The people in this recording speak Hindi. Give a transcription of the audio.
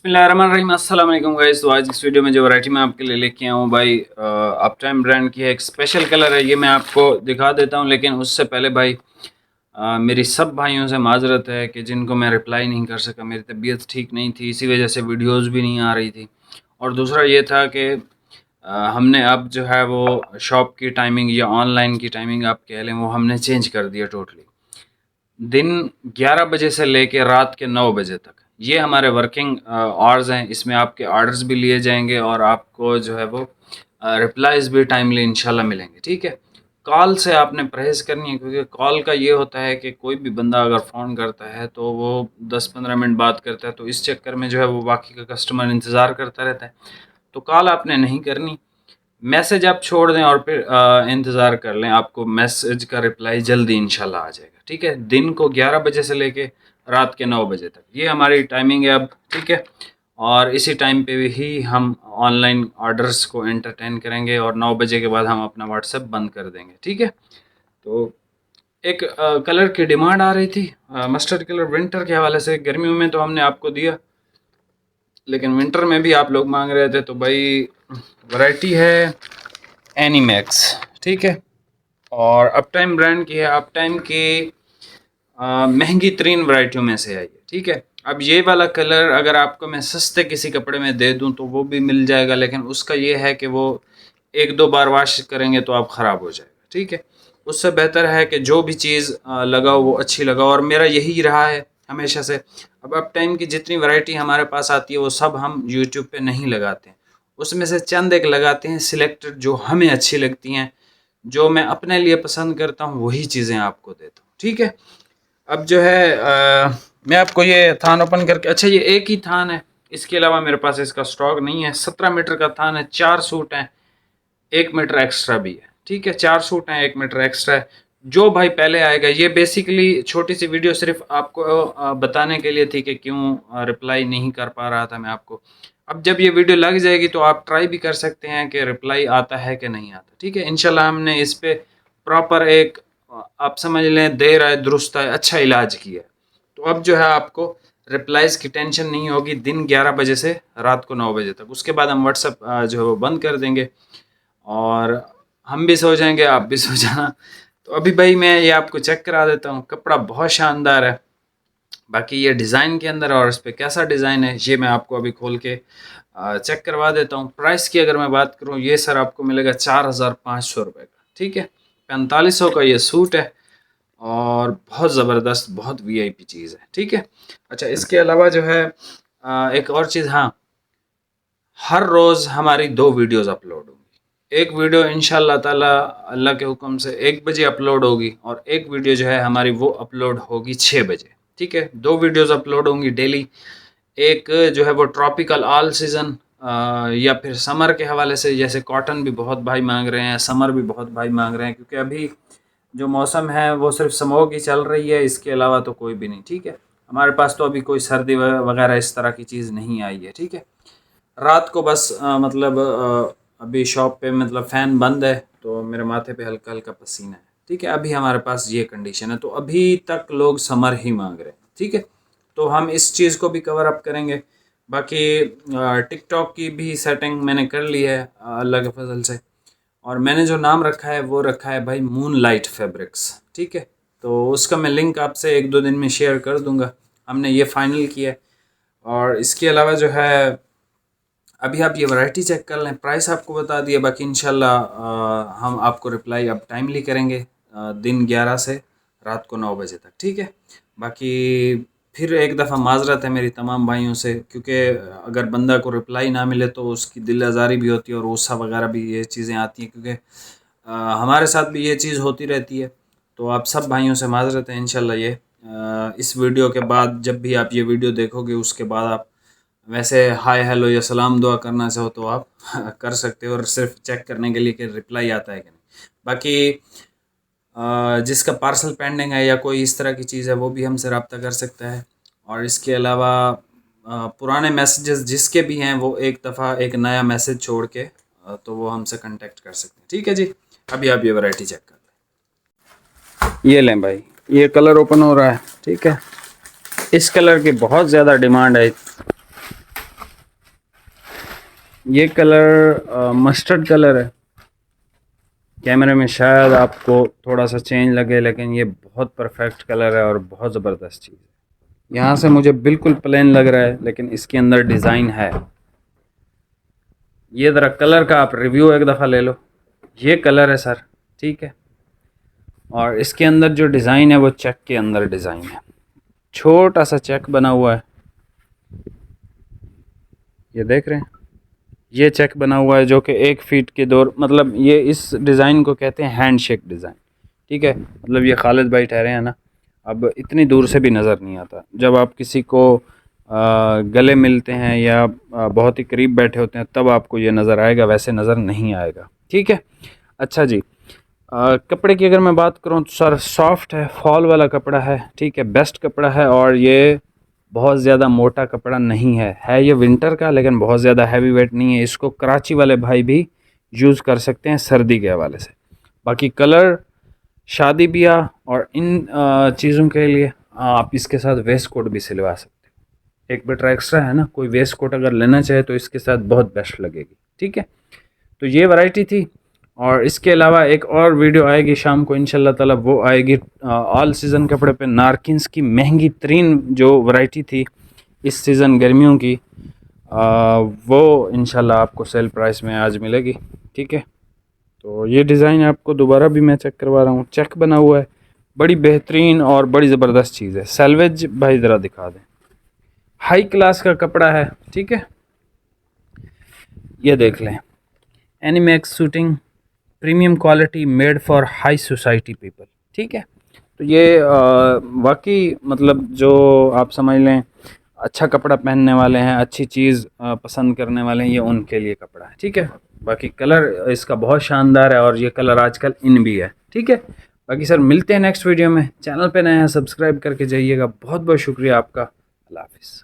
बिस्मिल्लाहिर्रहमानिर्रहीम, अस्सलाम वालेकुम गाइस। तो आज इस वीडियो में जो वैरायटी मैं आपके लिए लेके आया हूँ भाई, अपटाइम ब्रांड की है। एक स्पेशल कलर है, ये मैं आपको दिखा देता हूँ। लेकिन उससे पहले भाई मेरी सब भाइयों से माजरत है कि जिनको मैं रिप्लाई नहीं कर सका। मेरी तबीयत ठीक नहीं थी, इसी वजह से वीडियोस भी नहीं आ रही थी। और दूसरा ये था कि हमने अब जो है वो शॉप की टाइमिंग या ऑनलाइन की टाइमिंग आप कह लें, वो हमने चेंज कर दिया टोटली। दिन 11 बजे से लेके रात के 9 बजे तक ये हमारे वर्किंग आवर्स हैं। इसमें आपके ऑर्डर्स भी लिए जाएंगे और आपको जो है वो रिप्लाईज भी टाइमली इंशाल्लाह मिलेंगे। ठीक है, कॉल से आपने परहेज़ करनी है, क्योंकि कॉल का ये होता है कि कोई भी बंदा अगर फ़ोन करता है तो वो 10-15 मिनट बात करता है, तो इस चक्कर में जो है वो बाकी का कस्टमर इंतज़ार करता रहता है। तो कॉल आपने नहीं करनी, मैसेज आप छोड़ दें और फिर इंतज़ार कर लें, आपको मैसेज का रिप्लाई जल्दी इंशाल्लाह आ जाएगा। ठीक है, दिन को 11 बजे से लेके रात के 9 बजे तक ये हमारी टाइमिंग है अब। ठीक है, और इसी टाइम पे ही हम ऑनलाइन ऑर्डर्स को एंटरटेन करेंगे और 9 बजे के बाद हम अपना व्हाट्सएप बंद कर देंगे। ठीक है, तो एक कलर की डिमांड आ रही थी, मस्टर्ड कलर विंटर के हवाले से। गर्मियों में तो हमने आपको दिया, लेकिन विंटर में भी आप लोग मांग रहे थे, तो भाई वैरायटी है एनीमैक्स। ठीक है, और अपटाइम ब्रांड की है। अपटाइम की महंगी तरीन वैरायटियों में से है ये। ठीक है, अब ये वाला कलर अगर आपको मैं सस्ते किसी कपड़े में दे दूं तो वो भी मिल जाएगा, लेकिन उसका ये है कि वो एक दो बार वॉश करेंगे तो आप ख़राब हो जाएगा। ठीक है, उससे बेहतर है कि जो भी चीज़ लगाओ वो अच्छी लगाओ, और मेरा यही रहा है हमेशा से। अब अपटाइम की जितनी वैरायटी हमारे पास आती है वो सब हम यूट्यूब पे नहीं लगाते हैं, उसमें से चंद एक लगाते हैं सिलेक्टेड, जो हमें अच्छी लगती हैं, जो मैं अपने लिए पसंद करता हूँ, वही चीज़ें आपको देता हूँ। ठीक है, अब जो है मैं आपको ये थान ओपन करके, अच्छा ये एक ही थान है, इसके अलावा मेरे पास इसका स्टॉक नहीं है। 17 मीटर का थान है, 4 सूट हैं, 1 मीटर एक्स्ट्रा भी है। ठीक है, 4 सूट हैं, 1 मीटर एक्स्ट्रा है। जो भाई पहले आएगा, ये बेसिकली छोटी सी वीडियो सिर्फ आपको बताने के लिए थी कि क्यों रिप्लाई नहीं कर पा रहा था मैं आपको। अब जब ये वीडियो लग जाएगी तो आप ट्राई भी कर सकते हैं कि रिप्लाई आता है कि नहीं आता। ठीक है, इंशाल्लाह हमने इस पे प्रॉपर एक आप समझ लें देर आए दुरुस्त आए अच्छा इलाज किया। तो अब जो है आपको रिप्लाईज की टेंशन नहीं होगी दिन 11 बजे से रात को 9 बजे तक। उसके बाद हम व्हाट्सअप जो है वो बंद कर देंगे और हम भी सो जाएंगे, आप भी सो जाना। तो अभी भाई मैं ये आपको चेक करा देता हूँ, कपड़ा बहुत शानदार है। बाकी ये डिज़ाइन के अंदर और इस पर कैसा डिज़ाइन है ये मैं आपको अभी खोल के चेक करवा देता हूँ। प्राइस की अगर मैं बात करूँ, ये सर आपको मिलेगा 4,500 रुपये का। ठीक है, 4500 का ये सूट है और बहुत ज़बरदस्त, बहुत वीआईपी चीज़ है। ठीक है, अच्छा इसके अलावा जो है एक और चीज़, हाँ, हर रोज़ हमारी 2 वीडियोस अपलोड होंगी। एक वीडियो इंशाअल्लाह ताला अल्लाह के हुक्म से 1 बजे अपलोड होगी, और एक वीडियो जो है हमारी वो अपलोड होगी 6 बजे। ठीक है, 2 वीडियोस अपलोड होंगी डेली। एक जो है वो ट्रॉपिकल ऑल सीज़न या फिर समर के हवाले से, जैसे कॉटन भी बहुत भाई मांग रहे हैं, समर भी बहुत भाई मांग रहे हैं, क्योंकि अभी जो मौसम है वो सिर्फ स्मोक ही चल रही है, इसके अलावा तो कोई भी नहीं। ठीक है, हमारे पास तो अभी कोई सर्दी वगैरह इस तरह की चीज़ नहीं आई है। ठीक है, रात को बस मतलब अभी शॉप पे मतलब फ़ैन बंद है तो मेरे माथे पे हल्का हल्का पसीना है। ठीक है, अभी हमारे पास ये कंडीशन है, तो अभी तक लोग समर ही मांग रहे हैं। ठीक है, तो हम इस चीज़ को भी कवर अप करेंगे। बाकी टिकटॉक की भी सेटिंग मैंने कर ली है अल्लाह के फजल से, और मैंने जो नाम रखा है वो रखा है भाई मून लाइट फैब्रिक्स। ठीक है, तो उसका मैं लिंक आपसे 1-2 दिन में शेयर कर दूंगा। हमने ये फाइनल किया है। और इसके अलावा जो है अभी आप ये वैरायटी चेक कर लें, प्राइस आपको बता दिया। बाकी इंशाल्लाह हम आपको रिप्लाई अब टाइमली करेंगे दिन 11 से रात को 9 बजे तक। ठीक है, बाकी फिर एक दफ़ा माजरत है मेरी तमाम भाइयों से, क्योंकि अगर बंदा को रिप्लाई ना मिले तो उसकी दिल आज़ारी भी होती है और गुस्सा वगैरह भी, ये चीज़ें आती हैं, क्योंकि हमारे साथ भी ये चीज़ होती रहती है। तो आप सब भाइयों से माजरत है। इंशाल्लाह ये इस वीडियो के बाद जब भी आप ये वीडियो देखोगे उसके बाद आप वैसे हाय हेलो या सलाम दुआ करना चाहो तो आप कर सकते हो, और सिर्फ चेक करने के लिए कि रिप्लाई आता है कि नहीं। बाकी जिसका पार्सल पेंडिंग है या कोई इस तरह की चीज़ है वो भी हमसे रब्ता कर सकता है। और इसके अलावा पुराने मैसेजेस जिसके भी हैं वो एक दफ़ा एक नया मैसेज छोड़ के तो वो हमसे कांटेक्ट कर सकते हैं। ठीक है जी, अभी आप ये वैरायटी चेक कर लें। ये लें भाई, ये कलर ओपन हो रहा है। ठीक है, इस कलर की बहुत ज़्यादा डिमांड है। ये कलर मस्टर्ड कलर है। कैमरे में शायद आपको थोड़ा सा चेंज लगे, लेकिन ये बहुत परफेक्ट कलर है और बहुत ज़बरदस्त चीज़ है। यहाँ से मुझे बिल्कुल प्लेन लग रहा है, लेकिन इसके अंदर डिज़ाइन है। ये ज़रा कलर का आप रिव्यू एक दफ़ा ले लो। ये कलर है सर, ठीक है। और इसके अंदर जो डिज़ाइन है वो चेक के अंदर डिज़ाइन है, छोटा सा चेक बना हुआ है। ये देख रहे हैं, ये चेक बना हुआ है जो कि 1 फीट के दौर, मतलब ये इस डिज़ाइन को कहते हैं हैंड शेक डिज़ाइन, ठीक है। मतलब ये खालिद भाई ठहरे हैं ना, अब इतनी दूर से भी नज़र नहीं आता। जब आप किसी को गले मिलते हैं या बहुत ही करीब बैठे होते हैं तब आपको ये नज़र आएगा, वैसे नज़र नहीं आएगा, ठीक है। अच्छा जी, कपड़े की अगर मैं बात करूँ तो सर सॉफ्ट है, फॉल वाला कपड़ा है, ठीक है, बेस्ट कपड़ा है। और ये बहुत ज़्यादा मोटा कपड़ा नहीं है ये विंटर का, लेकिन बहुत ज़्यादा हैवी वेट नहीं है। इसको कराची वाले भाई भी यूज़ कर सकते हैं सर्दी के हवाले से। बाकी कलर शादी ब्याह और इन चीज़ों के लिए आप इसके साथ वेस्ट कोट भी सिलवा सकते हैं। एक मीटर एक्स्ट्रा है ना, कोई वेस्ट कोट अगर लेना चाहे तो इसके साथ बहुत बेस्ट लगेगी, ठीक है। तो ये वैरायटी थी, और इसके अलावा एक और वीडियो आएगी शाम को इंशाल्लाह ताला, वो आएगी ऑल सीज़न कपड़े पे नारकिन्स की महंगी तरीन जो वैरायटी थी इस सीज़न गर्मियों की, वो इंशाल्लाह आपको सेल प्राइस में आज मिलेगी, ठीक है। तो ये डिज़ाइन आपको दोबारा भी मैं चेक करवा रहा हूँ, चेक बना हुआ है, बड़ी बेहतरीन और बड़ी ज़बरदस्त चीज़ है। सेल्वेज भाई ज़रा दिखा दें, हाई क्लास का कपड़ा है, ठीक है। ये देख लें, Animax shooting premium quality made for high society people, ठीक है। तो ये वाकई मतलब जो आप समझ लें अच्छा कपड़ा पहनने वाले हैं, अच्छी चीज़ पसंद करने वाले हैं, ये उनके लिए कपड़ा है, ठीक है। बाकी कलर इसका बहुत शानदार है और ये कलर आजकल इन भी है, ठीक है। बाकी सर मिलते हैं नेक्स्ट वीडियो में। चैनल पे नए हैं सब्सक्राइब करके जाइएगा। बहुत बहुत शुक्रिया आपका। अल्लाह हाफिज़।